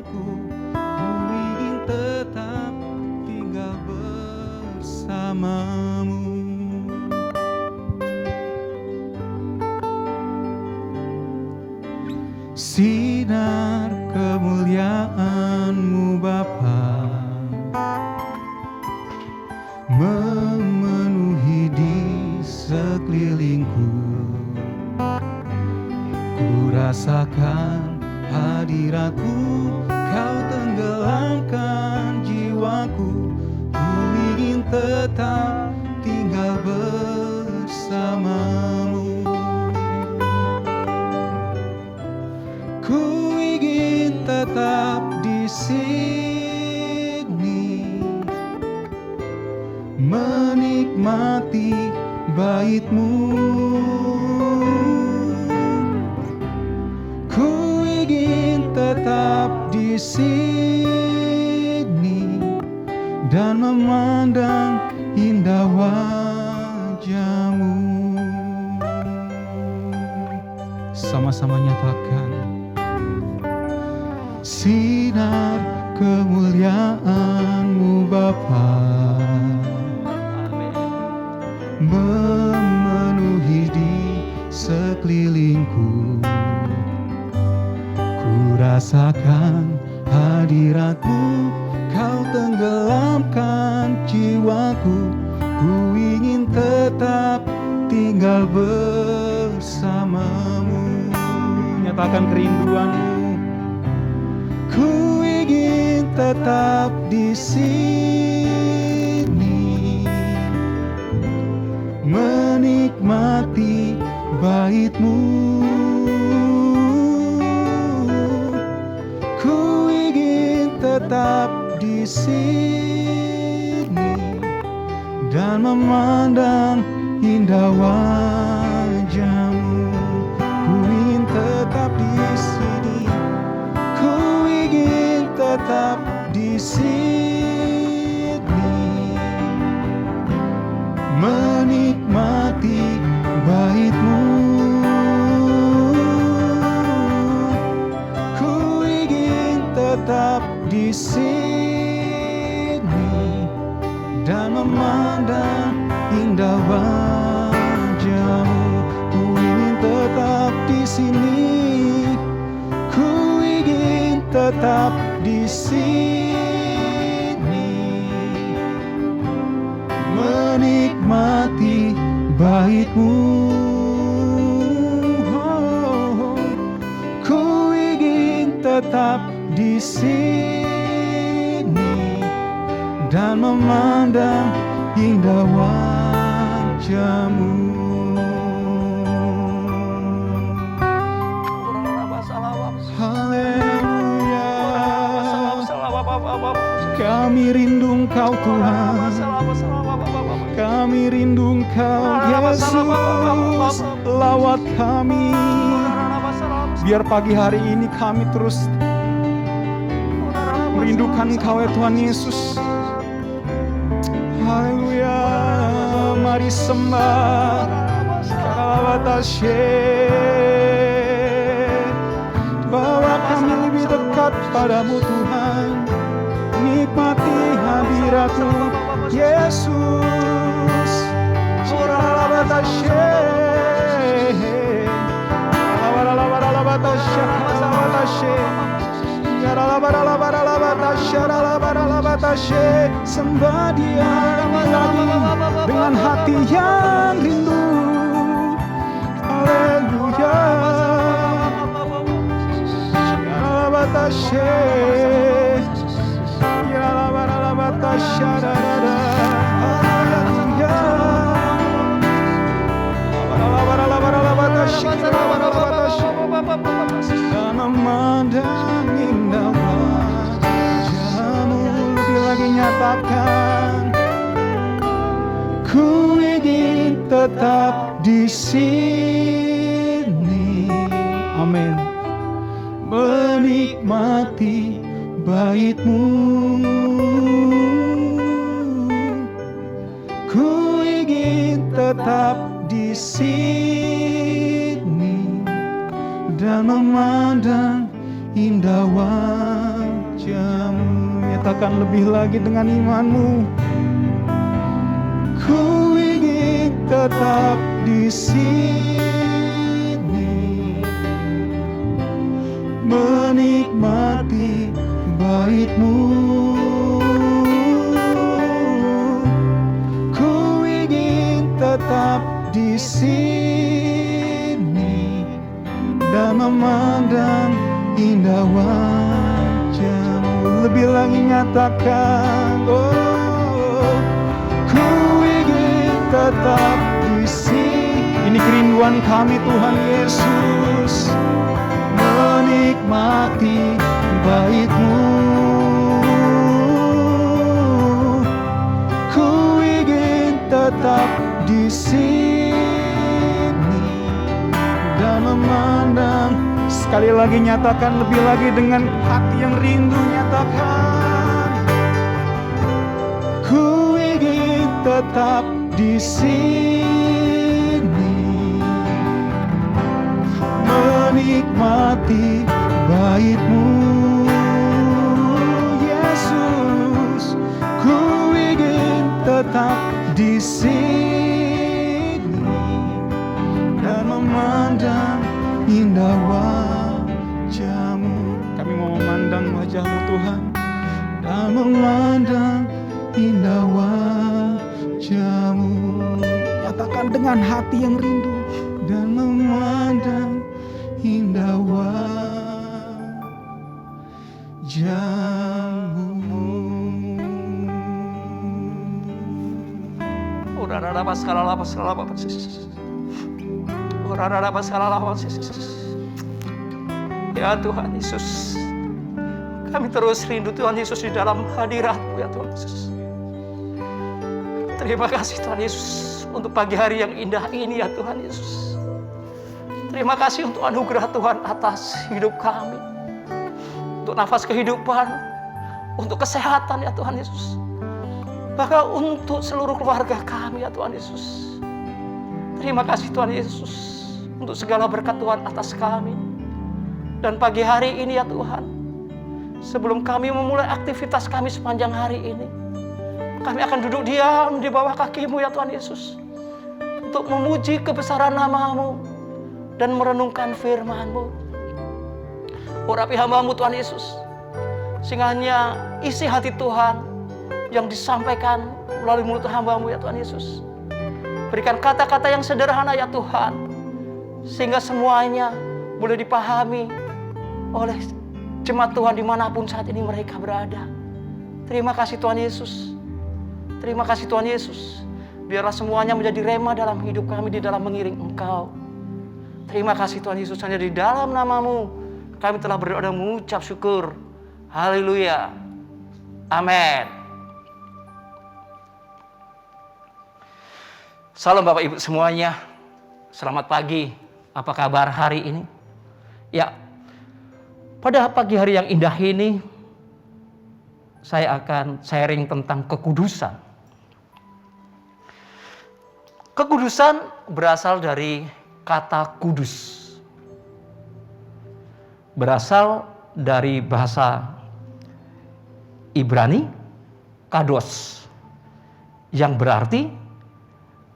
jiwaku, ku ingin tetap tinggal bersamamu. Sinar kemuliaan-Mu Bapa memenuhi di sekelilingku. Ku rasakan hadirat-Mu, Kau tenggelamkan jiwaku, ku ingin tetap tinggal bersamamu. Ku ingin tetap di sini, menikmati bait-Mu. Ku ingin tetap di sini dan memandang indah wajah-Mu. Sama-sama nyatakan. Sinar kemuliaan-Mu Bapa memenuhi di sekelilingku. Ku rasakan hadirat-Mu, Kau tenggelamkan jiwaku, ku ingin tetap tinggal bersamamu. Nyatakan kerinduan-Mu. Ku ingin tetap di sini, menikmati bait-Mu. Ku ingin tetap di sini dan memandang indah wajah-Mu. Ku ingin tetap di sini, ku ingin tetap di sini, menikmati bait-Mu. Ku ingin tetap di sini dan memandang indah wajah-Mu. Ku ingin tetap di sini, ku ingin tetap di sini, menikmati bait-Mu. Ku ingin tetap di sini dan memandang indah wajah-Mu. Haleluya. Kami rindu Engkau Tuhan, kami rindu Engkau Yesus. Lawat kami, biar pagi hari ini kami terus merindukan Engkau ya Tuhan Yesus. Haleluya. Mari sembah bawa kami lebih dekat padamu Tuhan, nikmati hadirat-Mu Yesus. Sembah Dia lagi dengan hati yang rindu. Haleluya. Dan memandang indah wajah-Mu. Lebih lagi nyatakan, ku ingin tetap di sini. Amin. Menikmati bait-Mu. Ku ingin tetap di sini dan memandang indah wajah-Mu. Nyatakan lebih lagi dengan imanmu. Ku ingin tetap di sini, menikmati bait-Mu. Ku ingin tetap di sini dan memandang indah wajah-Mu. Lebih lagi nyatakan, oh, ku ingin tetap di sini. Ini kerinduan kami Tuhan Yesus, menikmati bait-Mu. Ku ingin tetap di sini dan memandang. Sekali lagi nyatakan lebih lagi dengan hati yang rindu, nyatakan. Ku ingin tetap di sini, menikmati bait-Mu. Yesus, ku ingin tetap di sini dan memandang indah wajah-Mu. Kami mau memandang wajah-Mu Tuhan dan memandang indah wajah-Mu. Nyatakan dengan hati yang rindu dan memandang indah wajah-Mu. Ya Tuhan Yesus, kami terus rindu Tuhan Yesus di dalam hadirat-Mu ya Tuhan Yesus. Terima kasih Tuhan Yesus untuk pagi hari yang indah ini ya Tuhan Yesus. Terima kasih untuk anugerah Tuhan atas hidup kami, untuk nafas kehidupan, untuk kesehatan ya Tuhan Yesus. Bahkan untuk seluruh keluarga kami ya Tuhan Yesus. Terima kasih Tuhan Yesus untuk segala berkat Tuhan atas kami. Dan pagi hari ini ya Tuhan, sebelum kami memulai aktivitas kami sepanjang hari ini, kami akan duduk diam di bawah kaki-Mu ya Tuhan Yesus, untuk memuji kebesaran nama-Mu dan merenungkan firman-Mu. Urapi hamba-Mu Tuhan Yesus, sehingga hanya isi hati Tuhan yang disampaikan melalui mulut hamba-Mu ya Tuhan Yesus. Berikan kata-kata yang sederhana ya Tuhan, sehingga semuanya boleh dipahami oleh jemaat Tuhan dimanapun saat ini mereka berada. Terima kasih Tuhan Yesus. Terima kasih Tuhan Yesus. Biarlah semuanya menjadi rema dalam hidup kami di dalam mengiring Engkau. Terima kasih Tuhan Yesus, hanya di dalam nama-Mu kami telah berdoa dan mengucap syukur. Haleluya. Amin. Salam Bapak Ibu semuanya. Selamat pagi. Apa kabar hari ini? Ya, pada pagi hari yang indah ini, saya akan sharing tentang kekudusan. Kekudusan berasal dari kata kudus. Berasal dari bahasa Ibrani, kados, yang berarti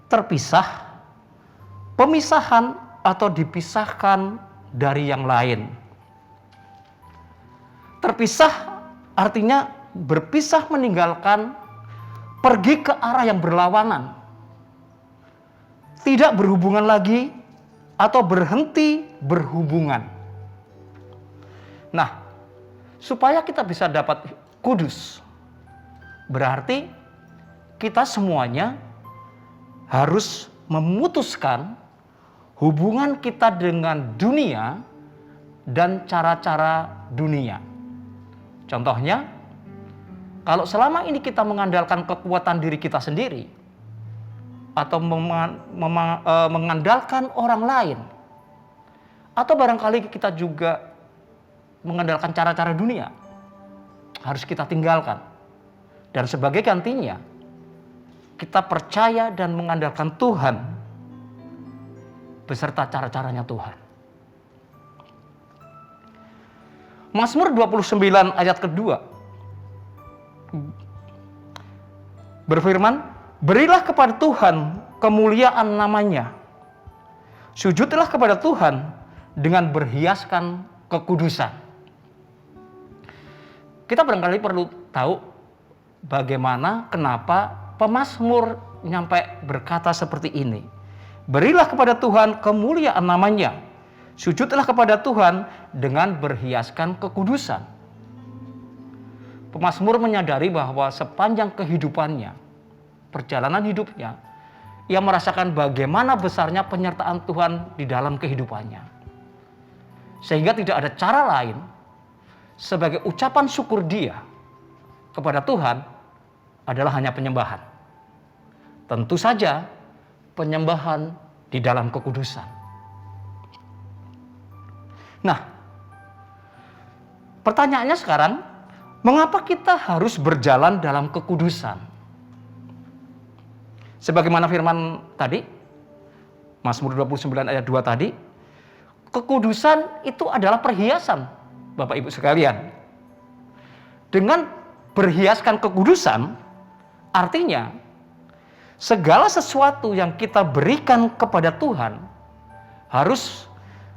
terpisah, pemisahan atau dipisahkan dari yang lain. Terpisah artinya berpisah, meninggalkan, pergi ke arah yang berlawanan. Tidak berhubungan lagi atau berhenti berhubungan. Nah, supaya kita bisa dapat kudus, berarti kita semuanya harus memutuskan hubungan kita dengan dunia dan cara-cara dunia. Contohnya, kalau selama ini kita mengandalkan kekuatan diri kita sendiri atau mengandalkan orang lain, atau barangkali kita juga mengandalkan cara-cara dunia, harus kita tinggalkan. Dan sebagai gantinya, kita percaya dan mengandalkan Tuhan beserta cara-caranya Tuhan. Mazmur 29 ayat kedua berfirman, berilah kepada Tuhan kemuliaan namanya. Sujudlah kepada Tuhan dengan berhiaskan kekudusan. Kita barangkali perlu tahu bagaimana, kenapa pemazmur nyampe berkata seperti ini. Berilah kepada Tuhan kemuliaan namanya. Sujudlah kepada Tuhan dengan berhiaskan kekudusan. Pemazmur menyadari bahwa sepanjang kehidupannya, perjalanan hidupnya, ia merasakan bagaimana besarnya penyertaan Tuhan di dalam kehidupannya. Sehingga tidak ada cara lain sebagai ucapan syukur dia kepada Tuhan adalah hanya penyembahan. Tentu saja penyembahan di dalam kekudusan. Nah, pertanyaannya sekarang, mengapa kita harus berjalan dalam kekudusan? Sebagaimana firman tadi, Mazmur 29 ayat 2 tadi, kekudusan itu adalah perhiasan, Bapak Ibu sekalian. Dengan berhiaskan kekudusan, artinya segala sesuatu yang kita berikan kepada Tuhan harus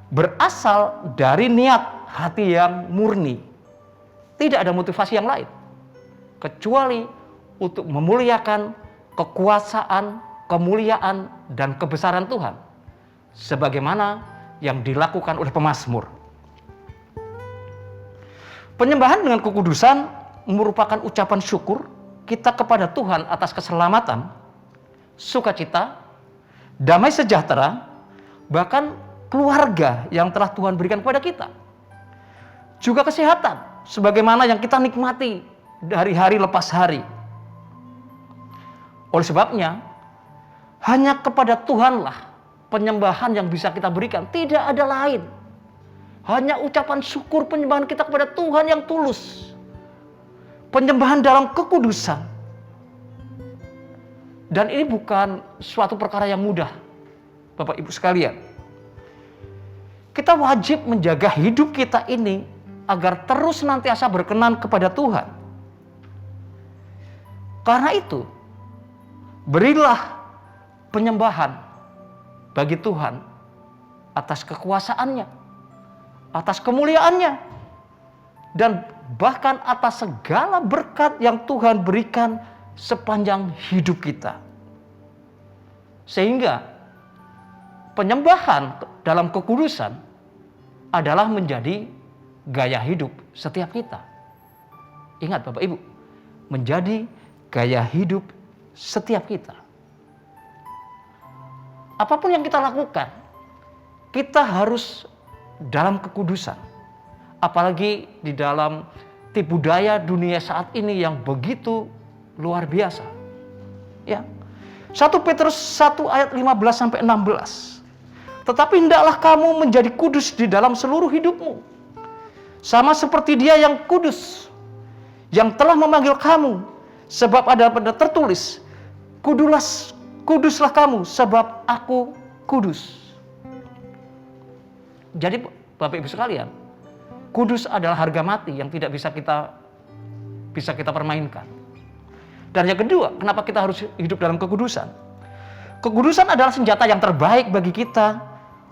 berasal dari niat hati yang murni. Tidak ada motivasi yang lain kecuali untuk memuliakan kekuasaan, kemuliaan, dan kebesaran Tuhan sebagaimana yang dilakukan oleh pemazmur. Penyembahan dengan kekudusan merupakan ucapan syukur kita kepada Tuhan atas keselamatan, sukacita, damai sejahtera, bahkan keluarga yang telah Tuhan berikan kepada kita. Juga kesehatan, sebagaimana yang kita nikmati dari hari lepas hari. Oleh sebabnya, hanya kepada Tuhanlah penyembahan yang bisa kita berikan. Tidak ada lain. Hanya ucapan syukur penyembahan kita kepada Tuhan yang tulus. Penyembahan dalam kekudusan. Dan ini bukan suatu perkara yang mudah, Bapak Ibu sekalian. Kita wajib menjaga hidup kita ini agar terus senantiasa berkenan kepada Tuhan. Karena itu, berilah penyembahan bagi Tuhan atas kekuasaannya, atas kemuliaannya, dan bahkan atas segala berkat yang Tuhan berikan sepanjang hidup kita. Sehingga penyembahan dalam kekudusan adalah menjadi gaya hidup setiap kita. Ingat Bapak Ibu, menjadi gaya hidup setiap kita. Apapun yang kita lakukan, kita harus dalam kekudusan. Apalagi di dalam tipu daya dunia saat ini yang begitu luar biasa. Ya. 1 Petrus 1 ayat 15 sampai 16. Tetapi hendaklah kamu menjadi kudus di dalam seluruh hidupmu, sama seperti Dia yang kudus, yang telah memanggil kamu. Sebab ada pada tertulis, kuduslah kamu sebab aku kudus. Jadi Bapak Ibu sekalian, kudus adalah harga mati yang tidak bisa kita permainkan. Dan yang kedua, kenapa kita harus hidup dalam kekudusan? Kekudusan adalah senjata yang terbaik bagi kita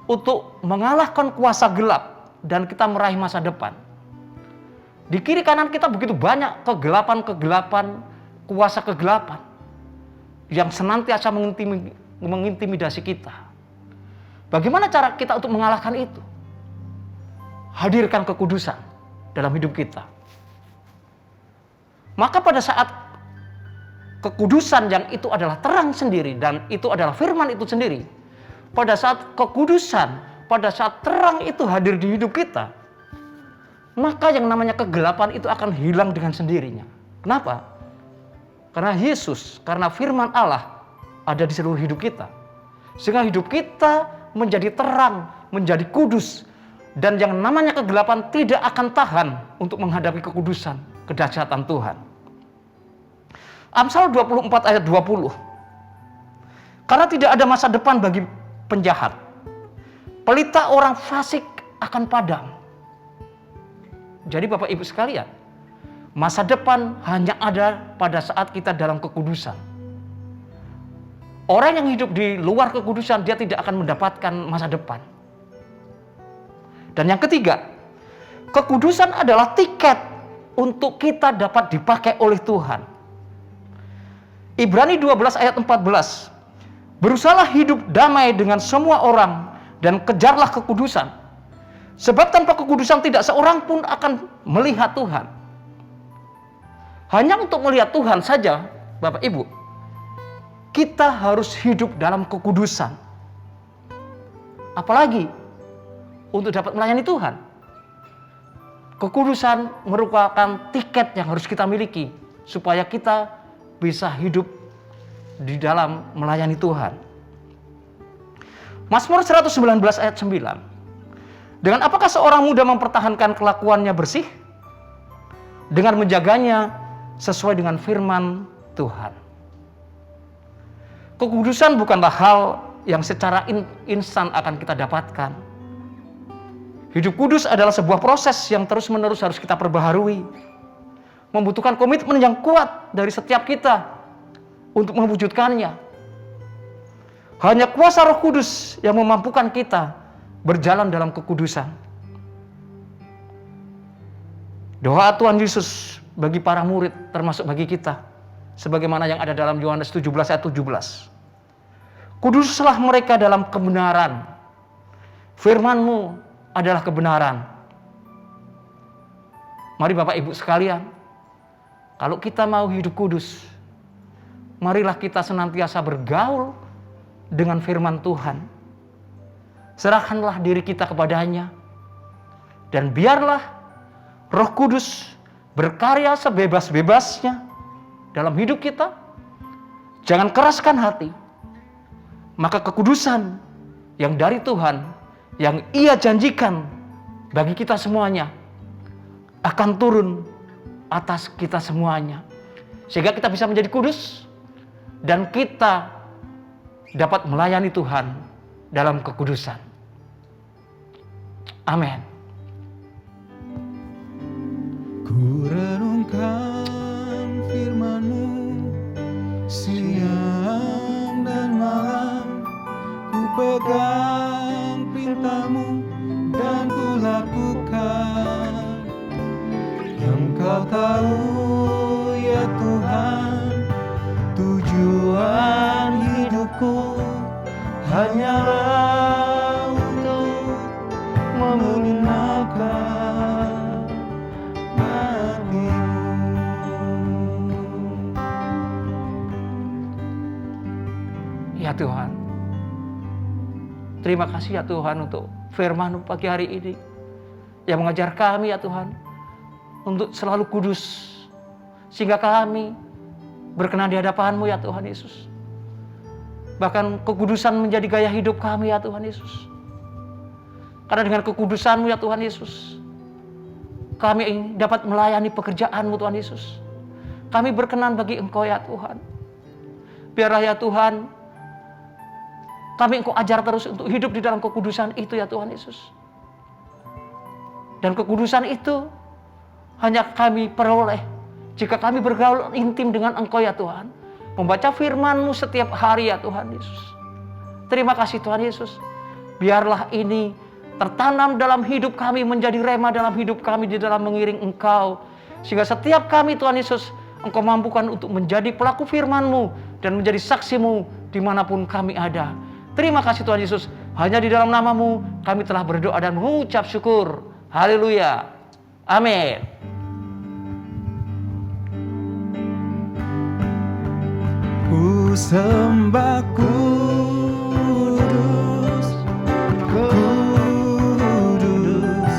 untuk mengalahkan kuasa gelap dan kita meraih masa depan. Di kiri kanan kita begitu banyak kegelapan, kuasa kegelapan yang senantiasa mengintimidasi kita. Bagaimana cara kita untuk mengalahkan itu? Hadirkan kekudusan dalam hidup kita. Maka pada saat kekudusan yang itu adalah terang sendiri dan itu adalah firman itu sendiri, pada saat kekudusan, pada saat terang itu hadir di hidup kita, maka yang namanya kegelapan itu akan hilang dengan sendirinya. Kenapa? Karena Yesus, karena firman Allah ada di seluruh hidup kita. Sehingga hidup kita menjadi terang, menjadi kudus. Dan yang namanya kegelapan tidak akan tahan untuk menghadapi kekudusan, kedahsyatan Tuhan. Amsal 24 ayat 20. Karena tidak ada masa depan bagi penjahat, pelita orang fasik akan padam. Jadi Bapak Ibu sekalian, Masa depan hanya ada pada saat kita dalam kekudusan. Orang yang hidup di luar kekudusan, dia tidak akan mendapatkan masa depan. Dan yang ketiga, kekudusan adalah tiket untuk kita dapat dipakai oleh Tuhan. Ibrani 12 ayat 14. Berusahalah hidup damai dengan semua orang dan kejarlah kekudusan. Sebab tanpa kekudusan tidak seorang pun akan melihat Tuhan. Hanya untuk melihat Tuhan saja, Bapak Ibu, kita harus hidup dalam kekudusan. Apalagi untuk dapat melayani Tuhan. Kekudusan merupakan tiket yang harus kita miliki supaya kita bisa hidup di dalam melayani Tuhan. Mazmur 119 ayat 9. Dengan apakah seorang muda mempertahankan kelakuannya bersih? Dengan menjaganya sesuai dengan firman Tuhan. Kekudusan bukanlah hal yang secara instan akan kita dapatkan. Hidup kudus adalah sebuah proses yang terus-menerus harus kita perbaharui. Membutuhkan komitmen yang kuat dari setiap kita untuk mewujudkannya. Hanya kuasa Roh Kudus yang memampukan kita berjalan dalam kekudusan. Doa Tuhan Yesus bagi para murid termasuk bagi kita, sebagaimana yang ada dalam Yohanes 17 ayat 17. Kuduslah mereka dalam kebenaran. Firman-Mu adalah kebenaran. Mari Bapak Ibu sekalian, kalau kita mau hidup kudus, marilah kita senantiasa bergaul dengan firman Tuhan. Serahkanlah diri kita kepadanya, dan biarlah Roh Kudus berkarya sebebas-bebasnya dalam hidup kita. Jangan keraskan hati. Maka kekudusan yang dari Tuhan, yang Ia janjikan bagi kita semuanya, akan turun atas kita semuanya. Sehingga kita bisa menjadi kudus, dan kita dapat melayani Tuhan dalam kekudusan. Amin. Ku renungkan firman-Mu siang dan malam, ku pegang perintah-Mu dan ku lakukan. Engkau tahu ya Tuhan, tujuan hidupku hanyalah untuk memuliakan nama-Mu. Ya Tuhan, terima kasih ya Tuhan untuk firman-Mu pagi hari ini yang mengajar kami ya Tuhan untuk selalu kudus, sehingga kami berkenan di hadapan-Mu ya Tuhan Yesus. Bahkan kekudusan menjadi gaya hidup kami ya Tuhan Yesus. Karena dengan kekudusan-Mu ya Tuhan Yesus, kami dapat melayani pekerjaan-Mu Tuhan Yesus. Kami berkenan bagi Engkau ya Tuhan. Biarlah ya Tuhan, kami Engkau ajar terus untuk hidup di dalam kekudusan itu ya Tuhan Yesus. Dan kekudusan itu hanya kami peroleh jika kami bergaul intim dengan Engkau ya Tuhan. Membaca firman-Mu setiap hari ya Tuhan Yesus. Terima kasih Tuhan Yesus. Biarlah ini tertanam dalam hidup kami, menjadi rema dalam hidup kami di dalam mengiring Engkau. Sehingga setiap kami Tuhan Yesus, Engkau mampukan untuk menjadi pelaku firman-Mu dan menjadi saksi-Mu dimanapun kami ada. Terima kasih Tuhan Yesus. Hanya di dalam nama-Mu kami telah berdoa dan mengucap syukur. Haleluya. Amin. Ku sembah kudus, kudus,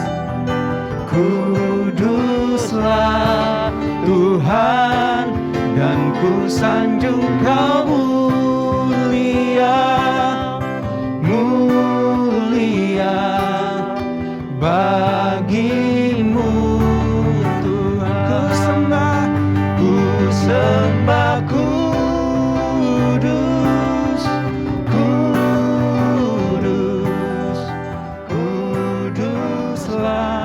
kuduslah Tuhan, dan ku sanjung Kau mulia, mulia bagi-Mu Tuhan. Ku sembah kudus, kudus, kuduslah